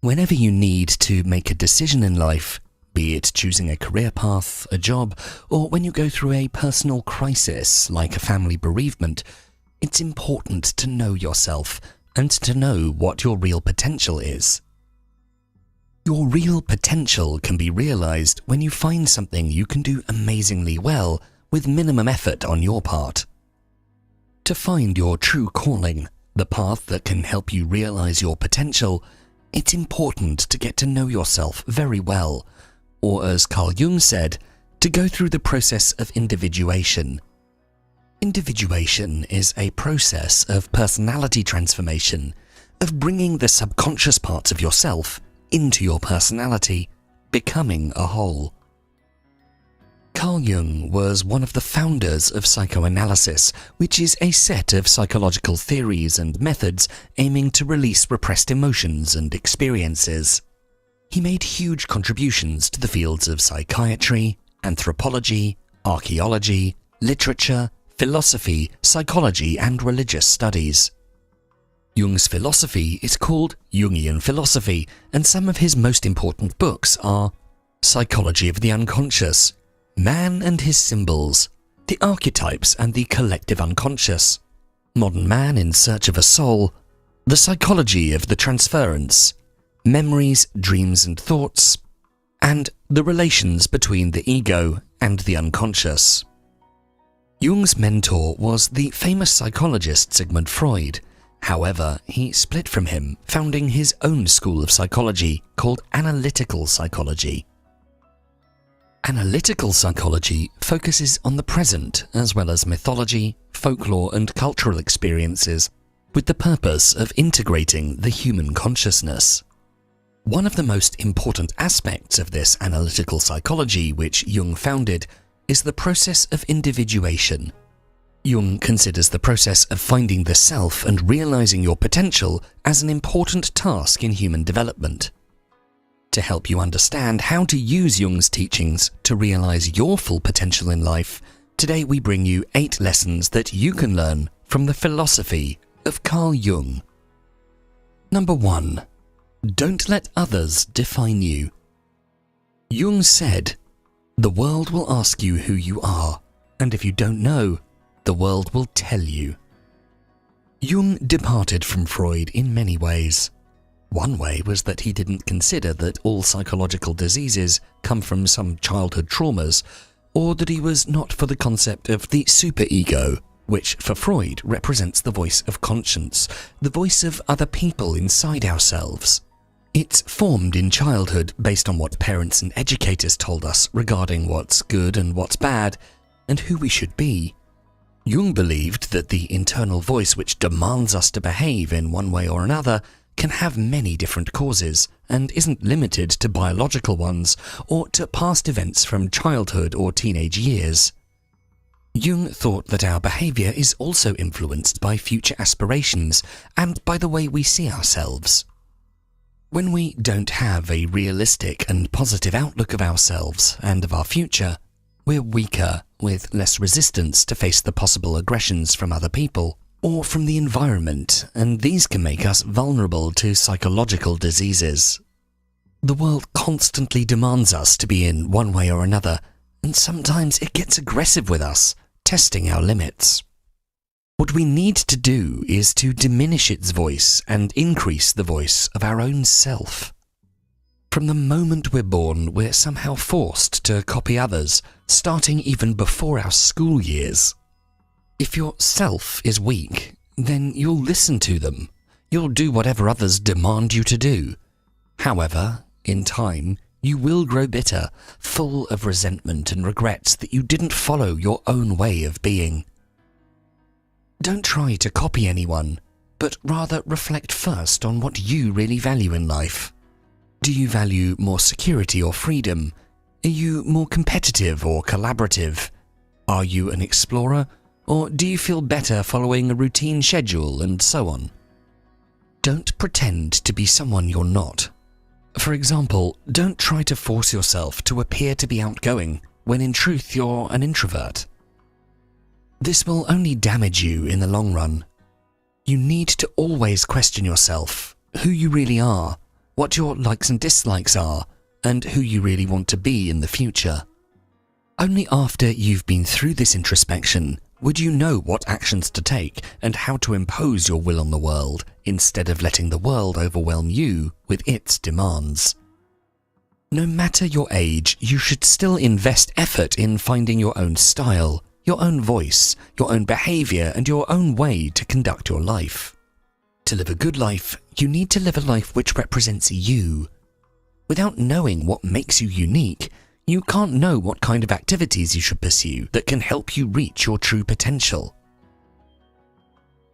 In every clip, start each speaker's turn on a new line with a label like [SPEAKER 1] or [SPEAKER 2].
[SPEAKER 1] Whenever you need to make a decision in life, be it choosing a career path, a job, or when you go through a personal crisis like a family bereavement, it's important to know yourself and to know what your real potential is. Your real potential can be realized when you find something you can do amazingly well with minimum effort on your part. To find your true calling, the path that can help you realize your potential, it's important to get to know yourself very well, or as Carl Jung said, to go through the process of individuation. Individuation is a process of personality transformation, of bringing the subconscious parts of yourself into your personality, becoming a whole. Carl Jung was one of the founders of psychoanalysis, which is a set of psychological theories and methods aiming to release repressed emotions and experiences. He made huge contributions to the fields of psychiatry, anthropology, archaeology, literature, philosophy, psychology, and religious studies. Jung's philosophy is called Jungian philosophy, and some of his most important books are Psychology of the Unconscious, Man and His Symbols, The Archetypes and the Collective Unconscious, Modern Man in Search of a Soul, The Psychology of the Transference, Memories, Dreams and Thoughts, and The Relations Between the Ego and the Unconscious. Jung's mentor was the famous psychologist Sigmund Freud. However, he split from him, founding his own school of psychology called analytical psychology. Analytical psychology focuses on the present as well as mythology, folklore and cultural experiences with the purpose of integrating the human consciousness. One of the most important aspects of this analytical psychology which Jung founded is the process of individuation. Jung considers the process of finding the self and realizing your potential as an important task in human development. To help you understand how to use Jung's teachings to realize your full potential in life, today we bring you 8 lessons that you can learn from the philosophy of Carl Jung. Number 1. Don't let others define you. Jung said, "The world will ask you who you are, and if you don't know, the world will tell you." Jung departed from Freud in many ways. One way was that he didn't consider that all psychological diseases come from some childhood traumas, or that he was not for the concept of the superego, which for Freud represents the voice of conscience, the voice of other people inside ourselves. It's formed in childhood based on what parents and educators told us regarding what's good and what's bad, and who we should be. Jung believed that the internal voice which demands us to behave in one way or another can have many different causes and isn't limited to biological ones or to past events from childhood or teenage years. Jung thought that our behavior is also influenced by future aspirations and by the way we see ourselves. When we don't have a realistic and positive outlook of ourselves and of our future, we're weaker, with less resistance to face the possible aggressions from other people or from the environment, and these can make us vulnerable to psychological diseases. The world constantly demands us to be in one way or another, and sometimes it gets aggressive with us, testing our limits. What we need to do is to diminish its voice and increase the voice of our own self. From the moment we're born, we're somehow forced to copy others, starting even before our school years. If your self is weak, then you'll listen to them. You'll do whatever others demand you to do. However, in time, you will grow bitter, full of resentment and regrets that you didn't follow your own way of being. Don't try to copy anyone, but rather reflect first on what you really value in life. Do you value more security or freedom? Are you more competitive or collaborative? Are you an explorer, or do you feel better following a routine schedule and so on? Don't pretend to be someone you're not. For example, don't try to force yourself to appear to be outgoing when in truth you're an introvert. This will only damage you in the long run. You need to always question yourself, who you really are, what your likes and dislikes are, and who you really want to be in the future. Only after you've been through this introspection would you know what actions to take and how to impose your will on the world instead of letting the world overwhelm you with its demands. No matter your age, you should still invest effort in finding your own style, your own voice, your own behavior, and your own way to conduct your life. To live a good life, you need to live a life which represents you. Without knowing what makes you unique, you can't know what kind of activities you should pursue that can help you reach your true potential.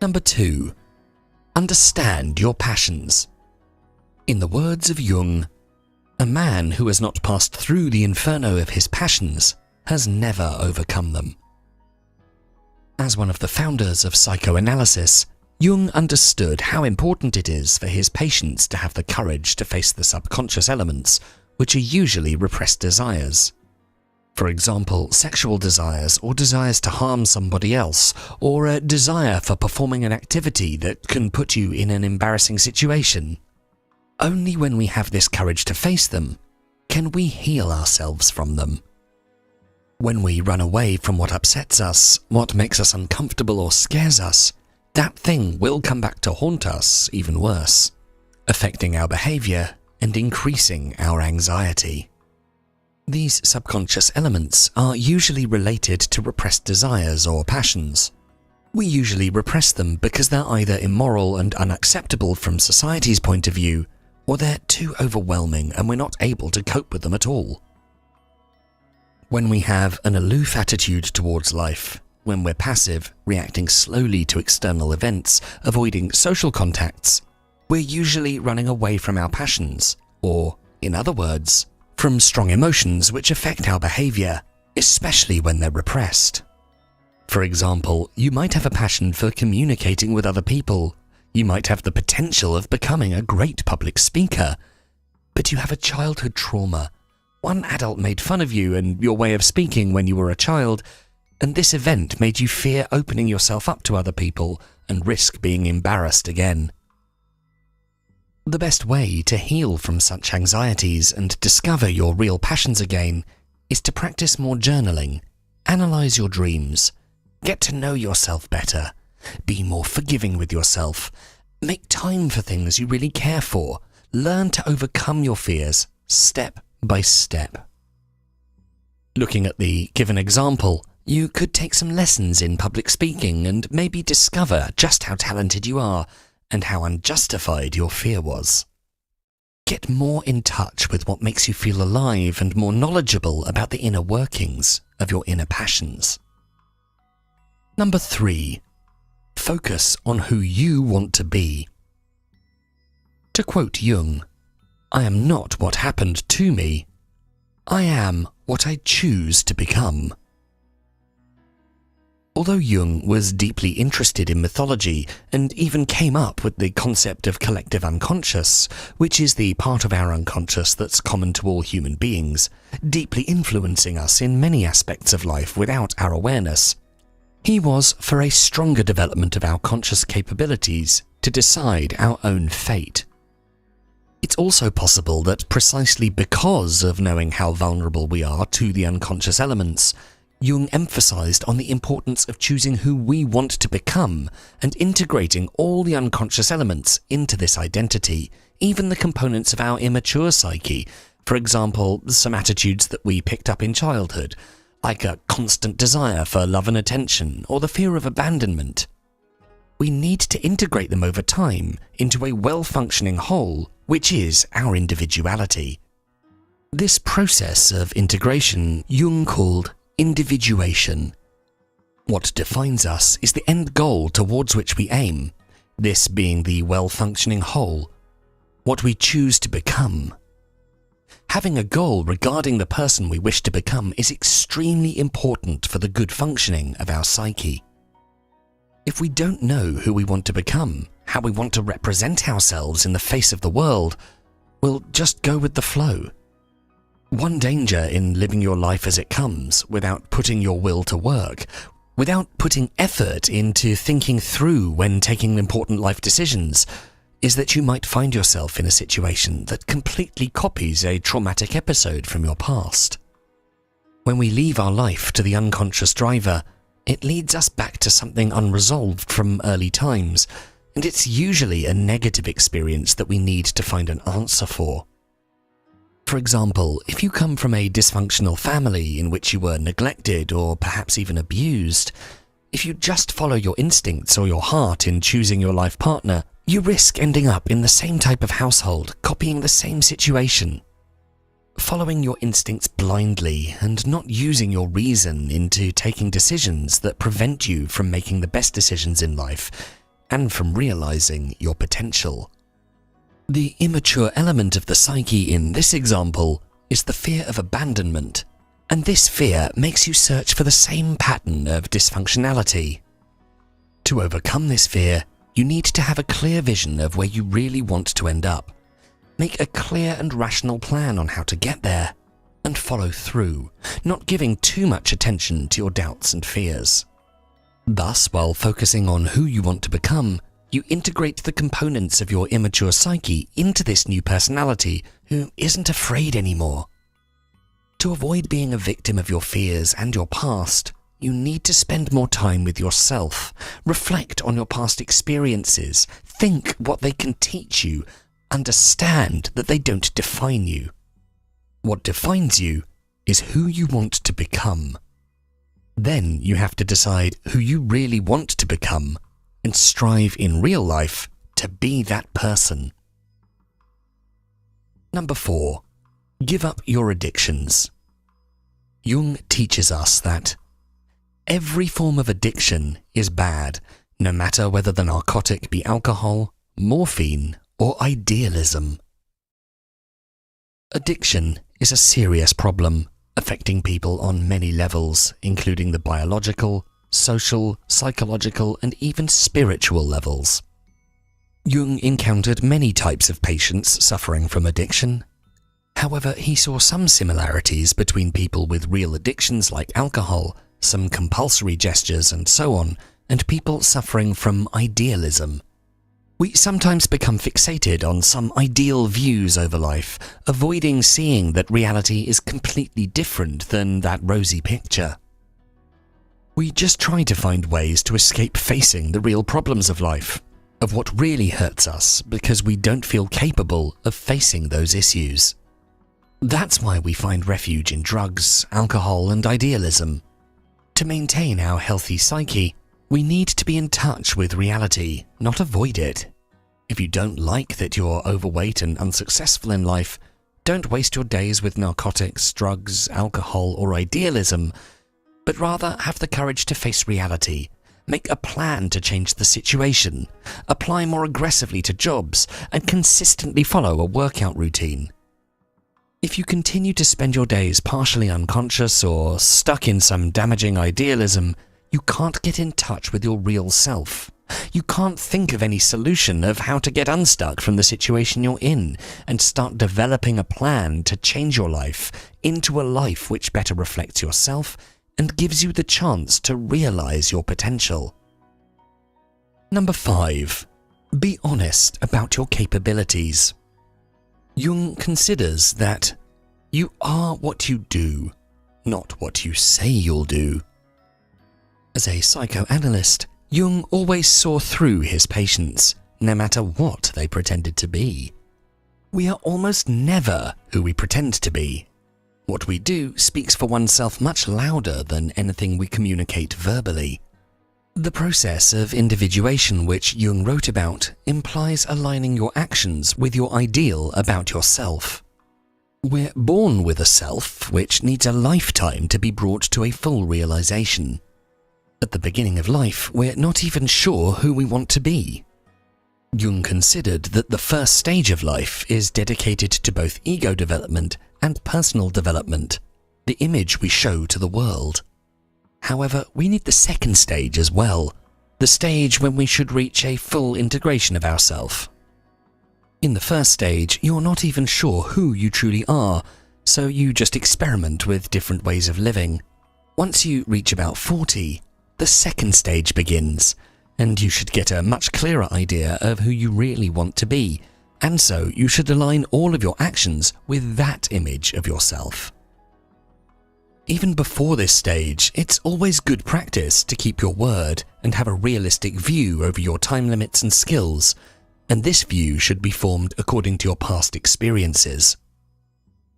[SPEAKER 1] Number 2. Understand your passions. In the words of Jung, a man who has not passed through the inferno of his passions has never overcome them. As one of the founders of psychoanalysis, Jung understood how important it is for his patients to have the courage to face the subconscious elements, which are usually repressed desires. For example, sexual desires or desires to harm somebody else, or a desire for performing an activity that can put you in an embarrassing situation. Only when we have this courage to face them can we heal ourselves from them. When we run away from what upsets us, what makes us uncomfortable or scares us, that thing will come back to haunt us even worse, affecting our behavior and increasing our anxiety. These subconscious elements are usually related to repressed desires or passions. We usually repress them because they're either immoral and unacceptable from society's point of view, or they're too overwhelming and we're not able to cope with them at all. When we have an aloof attitude towards life, when we're passive, reacting slowly to external events, avoiding social contacts, we're usually running away from our passions, or, in other words, from strong emotions which affect our behavior, especially when they're repressed. For example, you might have a passion for communicating with other people. You might have the potential of becoming a great public speaker, but you have a childhood trauma. One adult made fun of you and your way of speaking when you were a child, and this event made you fear opening yourself up to other people and risk being embarrassed again. The best way to heal from such anxieties and discover your real passions again is to practice more journaling, analyze your dreams, get to know yourself better, be more forgiving with yourself, make time for things you really care for, learn to overcome your fears step by step. Looking at the given example, you could take some lessons in public speaking and maybe discover just how talented you are and how unjustified your fear was. Get more in touch with what makes you feel alive and more knowledgeable about the inner workings of your inner passions. Number 3. Focus on who you want to be. To quote Jung, "I am not what happened to me. I am what I choose to become." Although Jung was deeply interested in mythology and even came up with the concept of collective unconscious, which is the part of our unconscious that's common to all human beings, deeply influencing us in many aspects of life without our awareness, he was for a stronger development of our conscious capabilities to decide our own fate. It's also possible that precisely because of knowing how vulnerable we are to the unconscious elements, Jung emphasized on the importance of choosing who we want to become and integrating all the unconscious elements into this identity, even the components of our immature psyche, for example, some attitudes that we picked up in childhood, like a constant desire for love and attention or the fear of abandonment. We need to integrate them over time into a well-functioning whole, which is our individuality. This process of integration Jung called individuation. What defines us is the end goal towards which we aim, this being the well-functioning whole, what we choose to become. Having a goal regarding the person we wish to become is extremely important for the good functioning of our psyche. If we don't know who we want to become, how we want to represent ourselves in the face of the world, we'll just go with the flow. One danger in living your life as it comes, without putting your will to work, without putting effort into thinking through when taking important life decisions, is that you might find yourself in a situation that completely copies a traumatic episode from your past. When we leave our life to the unconscious driver, it leads us back to something unresolved from early times, and it's usually a negative experience that we need to find an answer for. For example, if you come from a dysfunctional family in which you were neglected or perhaps even abused, if you just follow your instincts or your heart in choosing your life partner, you risk ending up in the same type of household, copying the same situation. Following your instincts blindly and not using your reason into taking decisions that prevent you from making the best decisions in life and from realizing your potential. The immature element of the psyche in this example is the fear of abandonment, and this fear makes you search for the same pattern of dysfunctionality. To overcome this fear, you need to have a clear vision of where you really want to end up. Make a clear and rational plan on how to get there, and follow through, not giving too much attention to your doubts and fears. Thus, while focusing on who you want to become, you integrate the components of your immature psyche into this new personality who isn't afraid anymore. To avoid being a victim of your fears and your past, you need to spend more time with yourself, reflect on your past experiences, think what they can teach you, understand that they don't define you. What defines you is who you want to become. Then you have to decide who you really want to become and strive in real life to be that person. Number 4. Give up your addictions. Jung teaches us that every form of addiction is bad, no matter whether the narcotic be alcohol, morphine, or idealism. Addiction is a serious problem, affecting people on many levels, including the biological, social, psychological, and even spiritual levels. Jung encountered many types of patients suffering from addiction. However, he saw some similarities between people with real addictions like alcohol, some compulsory gestures and so on, and people suffering from idealism. We sometimes become fixated on some ideal views over life, avoiding seeing that reality is completely different than that rosy picture. We just try to find ways to escape facing the real problems of life, of what really hurts us, because we don't feel capable of facing those issues. That's why we find refuge in drugs, alcohol, and idealism. To maintain our healthy psyche, we need to be in touch with reality, not avoid it. If you don't like that you're overweight and unsuccessful in life, don't waste your days with narcotics, drugs, alcohol, or idealism, but rather have the courage to face reality, make a plan to change the situation, apply more aggressively to jobs, and consistently follow a workout routine. If you continue to spend your days partially unconscious or stuck in some damaging idealism, you can't get in touch with your real self. You can't think of any solution of how to get unstuck from the situation you're in and start developing a plan to change your life into a life which better reflects yourself and gives you the chance to realize your potential. Number 5. Be honest about your capabilities. Jung considers that you are what you do, not what you say you'll do. As a psychoanalyst, Jung always saw through his patients, no matter what they pretended to be. We are almost never who we pretend to be. What we do speaks for oneself much louder than anything we communicate verbally. The process of individuation which Jung wrote about implies aligning your actions with your ideal about yourself. We're born with a self which needs a lifetime to be brought to a full realization. At the beginning of life, we're not even sure who we want to be. Jung considered that the first stage of life is dedicated to both ego development and personal development, the image we show to the world. However, we need the second stage as well, the stage when we should reach a full integration of ourselves. In the first stage, you're not even sure who you truly are, so you just experiment with different ways of living. Once you reach about 40, the second stage begins, and you should get a much clearer idea of who you really want to be, and so you should align all of your actions with that image of yourself. Even before this stage, it's always good practice to keep your word and have a realistic view over your time limits and skills, and this view should be formed according to your past experiences.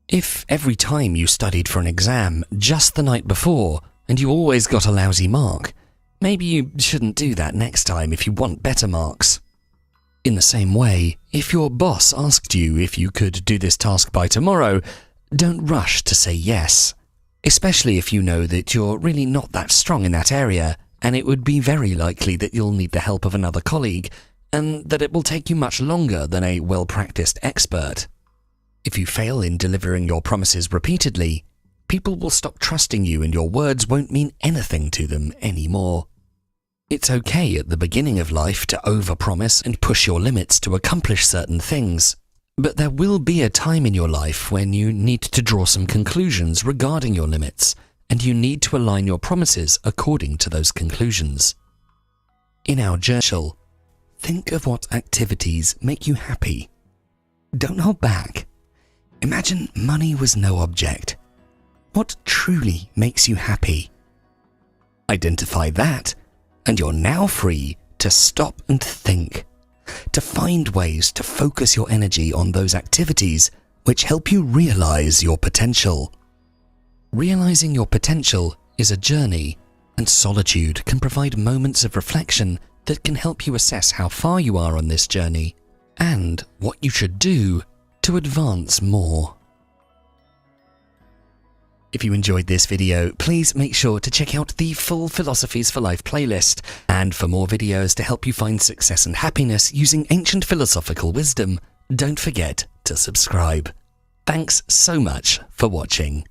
[SPEAKER 1] If every time you studied for an exam just the night before and you always got a lousy mark, maybe you shouldn't do that next time if you want better marks. In the same way, if your boss asked you if you could do this task by tomorrow, don't rush to say yes, especially if you know that you're really not that strong in that area and it would be very likely that you'll need the help of another colleague and that it will take you much longer than a well-practiced expert. If you fail in delivering your promises repeatedly, people will stop trusting you and your words won't mean anything to them anymore. It's okay at the beginning of life to overpromise and push your limits to accomplish certain things, but there will be a time in your life when you need to draw some conclusions regarding your limits, and you need to align your promises according to those conclusions. In our journal, think of what activities make you happy. Don't hold back. Imagine money was no object. What truly makes you happy? Identify that, and you're now free to stop and think, to find ways to focus your energy on those activities which help you realize your potential. Realizing your potential is a journey, and solitude can provide moments of reflection that can help you assess how far you are on this journey and what you should do to advance more. If you enjoyed this video, please make sure to check out the full Philosophies for Life playlist, and for more videos to help you find success and happiness using ancient philosophical wisdom, don't forget to subscribe. Thanks so much for watching.